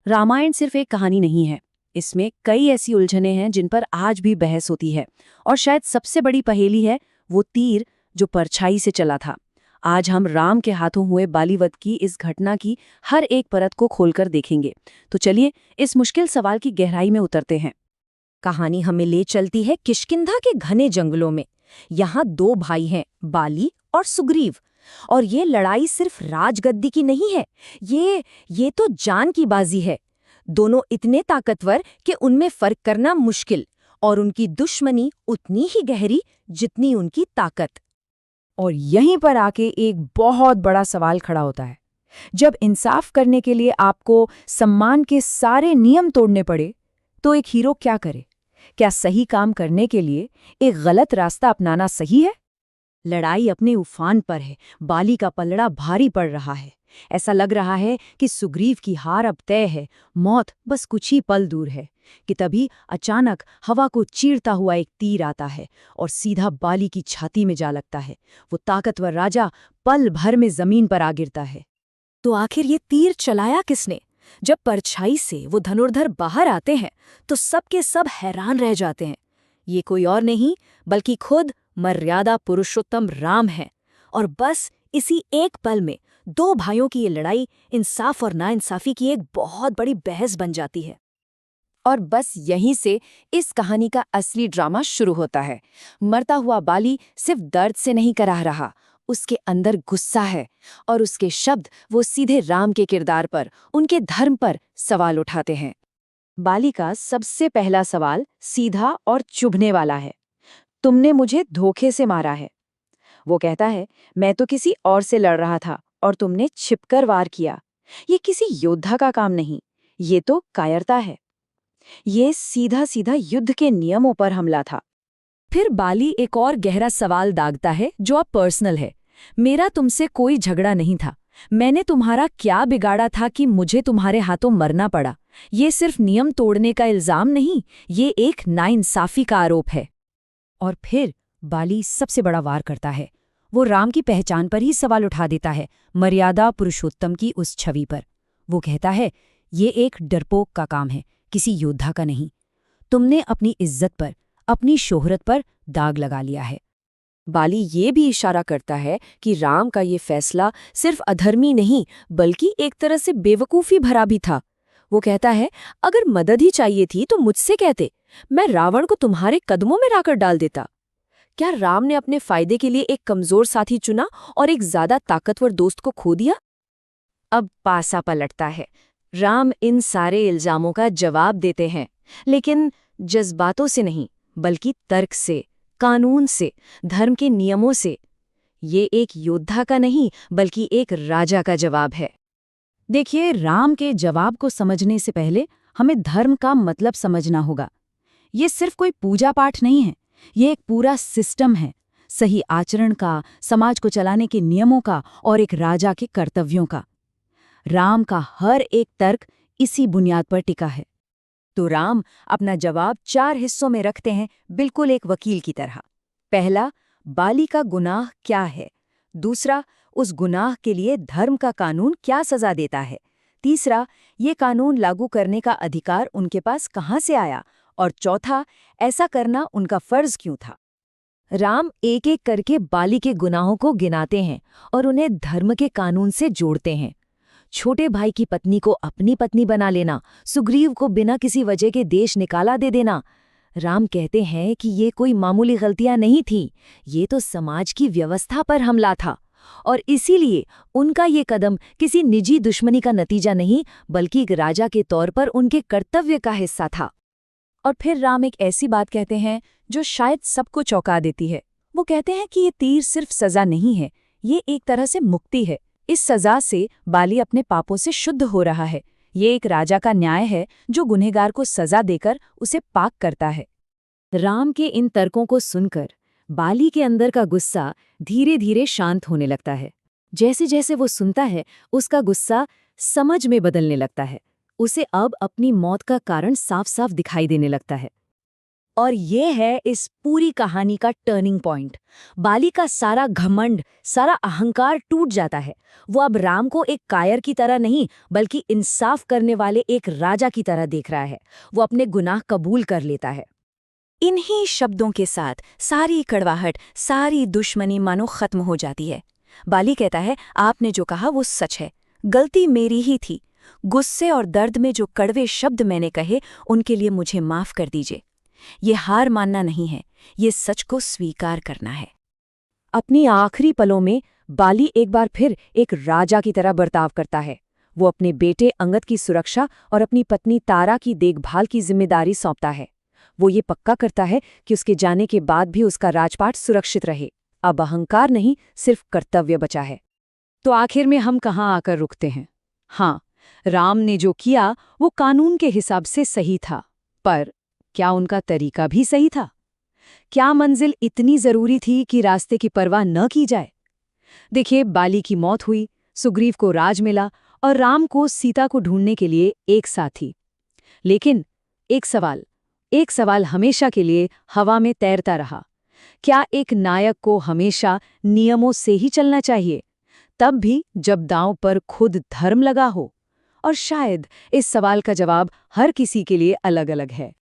रामायण सिर्फ एक कहानी नहीं है। इसमें कई ऐसी उलझनें हैं जिन पर आज भी बहस होती है। और शायद सबसे बड़ी पहेली है वो तीर जो परछाई से चला था। आज हम राम के हाथों हुए बालीवध की इस घटना की हर एक परत को खोलकर देखेंगे। तो चलिए इस मुश्किल सवाल की गहराई में उतरते हैं। कहानी हमें ले चलती है किष्किंधा के घने जंगलों में। यहाँ दो भाई हैं, बाली और सुग्रीव। और ये लड़ाई सिर्फ राजगद्दी की नहीं है, ये तो जान की बाजी है। दोनों इतने ताकतवर कि उनमें फर्क करना मुश्किल, और उनकी दुश्मनी उतनी ही गहरी जितनी उनकी ताकत। और यहीं पर आके एक बहुत बड़ा सवाल खड़ा होता है। जब इंसाफ करने के लिए आपको सम्मान के सारे नियम तोड़ने पड़े, तो एक हीरो क्या करे? क्या सही काम करने के लिए एक गलत रास्ता अपनाना सही है? लड़ाई अपने उफान पर है। बाली का पलड़ा भारी पड़ रहा है। ऐसा लग रहा है कि सुग्रीव की हार अब तय है, मौत बस कुछ ही पल दूर है। कि तभी अचानक हवा को चीरता हुआ एक तीर आता है और सीधा बाली की छाती में जा लगता है। वो ताकतवर राजा पल भर में जमीन पर आ गिरता है। तो आखिर ये तीर चलाया किसने? जब परछाई से वो धनुर्धर बाहर आते हैं तो सबके सब हैरान रह जाते हैं। ये कोई और नहीं बल्कि खुद मर्यादा पुरुषोत्तम राम है। और बस इसी एक पल में दो भाइयों की ये लड़ाई इंसाफ और नाइंसाफी की एक बहुत बड़ी बहस बन जाती है। और बस यहीं से इस कहानी का असली ड्रामा शुरू होता है। मरता हुआ बाली सिर्फ दर्द से नहीं कराह रहा, उसके अंदर गुस्सा है। और उसके शब्द वो सीधे राम के किरदार पर, उनके धर्म पर सवाल उठाते हैं। बाली का सबसे पहला सवाल सीधा और चुभने वाला है। तुमने मुझे धोखे से मारा है। वो कहता है, मैं तो किसी और से लड़ रहा था और तुमने छिपकर वार किया। ये किसी योद्धा का काम नहीं, ये तो कायरता है। ये सीधा सीधा युद्ध के नियमों पर हमला था। फिर बाली एक और गहरा सवाल दागता है जो अब पर्सनल है। मेरा तुमसे कोई झगड़ा नहीं था। मैंने तुम्हारा क्या बिगाड़ा था कि मुझे तुम्हारे हाथों मरना पड़ा? ये सिर्फ नियम तोड़ने का इल्जाम नहीं, ये एक नाइंसाफी का आरोप है। और फिर बाली सबसे बड़ा वार करता है। वो राम की पहचान पर ही सवाल उठा देता है, मर्यादा पुरुषोत्तम की उस छवि पर। वो कहता है, ये एक डरपोक का काम है, किसी योद्धा का नहीं। तुमने अपनी इज्जत पर, अपनी शोहरत पर दाग लगा लिया है। बाली ये भी इशारा करता है कि राम का ये फैसला सिर्फ अधर्मी नहीं बल्कि एक तरह से बेवकूफ़ी भरा भी था। वो कहता है, अगर मदद ही चाहिए थी तो मुझसे कहते, मैं रावण को तुम्हारे कदमों में लाकर डाल देता। क्या राम ने अपने फायदे के लिए एक कमजोर साथी चुना और एक ज्यादा ताकतवर दोस्त को खो दिया? अब पासा पलटता है। राम इन सारे इल्जामों का जवाब देते हैं, लेकिन जज्बातों से नहीं बल्कि तर्क से, कानून से, धर्म के नियमों से। ये एक योद्धा का नहीं बल्कि एक राजा का जवाब है। देखिए, राम के जवाब को समझने से पहले हमें धर्म का मतलब समझना होगा। ये सिर्फ कोई पूजा पाठ नहीं है, ये एक पूरा सिस्टम है, सही आचरण का, समाज को चलाने के नियमों का और एक राजा के कर्तव्यों का। राम का हर एक तर्क इसी बुनियाद पर टिका है। तो राम अपना जवाब 4 हिस्सों में रखते हैं, बिल्कुल एक वकील की तरह। पहला, बाली का गुनाह क्या है। दूसरा, उस गुनाह के लिए धर्म का कानून क्या सजा देता है। तीसरा, ये कानून लागू करने का अधिकार उनके पास कहाँ से आया। और चौथा, ऐसा करना उनका फर्ज क्यों था। राम एक एक करके बाली के गुनाहों को गिनाते हैं और उन्हें धर्म के कानून से जोड़ते हैं। छोटे भाई की पत्नी को अपनी पत्नी बना लेना, सुग्रीव को बिना किसी वजह के देश निकाला दे देना। राम कहते हैं कि ये कोई मामूली गलतियां नहीं थी, ये तो समाज की व्यवस्था पर हमला था। और इसीलिए उनका ये कदम किसी निजी दुश्मनी का नतीजा नहीं बल्कि एक राजा के तौर पर उनके कर्तव्य का हिस्सा था। और फिर राम एक ऐसी बात कहते हैं जो शायद सबको चौंका देती है। वो कहते हैं कि ये तीर सिर्फ सजा नहीं है, ये एक तरह से मुक्ति है। इस सजा से बाली अपने पापों से शुद्ध हो रहा है। ये एक राजा का न्याय है जो गुनहगार को सजा देकर उसे पाक करता है। राम के इन तर्कों को सुनकर बाली के अंदर का गुस्सा धीरे धीरे शांत होने लगता है। जैसे जैसे वो सुनता है, उसका गुस्सा समझ में बदलने लगता है। उसे अब अपनी मौत का कारण साफ साफ दिखाई देने लगता है। और ये है इस पूरी कहानी का टर्निंग पॉइंट। बाली का सारा घमंड, सारा अहंकार टूट जाता है। वो अब राम को एक कायर की तरह नहीं, बल्कि इंसाफ करने वाले एक राजा की तरह देख रहा है। वो अपने गुनाह कबूल कर लेता है। इन्हीं शब्दों के साथ सारी कड़वाहट, सारी दुश्मनी मानो खत्म हो जाती है। बाली कहता है, आपने जो कहा वो सच है, गलती मेरी ही थी। गुस्से और दर्द में जो कड़वे शब्द मैंने कहे, उनके लिए मुझे माफ कर दीजिए। ये हार मानना नहीं है, ये सच को स्वीकार करना है। अपनी आखिरी पलों में बाली एक बार फिर एक राजा की तरह बर्ताव करता है। वो अपने बेटे अंगद की सुरक्षा और अपनी पत्नी तारा की देखभाल की जिम्मेदारी सौंपता है। वो ये पक्का करता है कि उसके जाने के बाद भी उसका राजपाट सुरक्षित रहे। अब अहंकार नहीं, सिर्फ कर्तव्य बचा है। तो आखिर में हम कहाँ आकर रुकते हैं? हाँ, राम ने जो किया वो कानून के हिसाब से सही था, पर क्या उनका तरीका भी सही था? क्या मंजिल इतनी जरूरी थी कि रास्ते की परवाह न की जाए? देखिए, बाली की मौत हुई, सुग्रीव को राज मिला और राम को सीता को ढूंढने के लिए एक साथी। लेकिन एक सवाल हमेशा के लिए हवा में तैरता रहा। क्या एक नायक को हमेशा नियमों से ही चलना चाहिए, तब भी जब दांव पर खुद धर्म लगा हो? और शायद इस सवाल का जवाब हर किसी के लिए अलग-अलग है।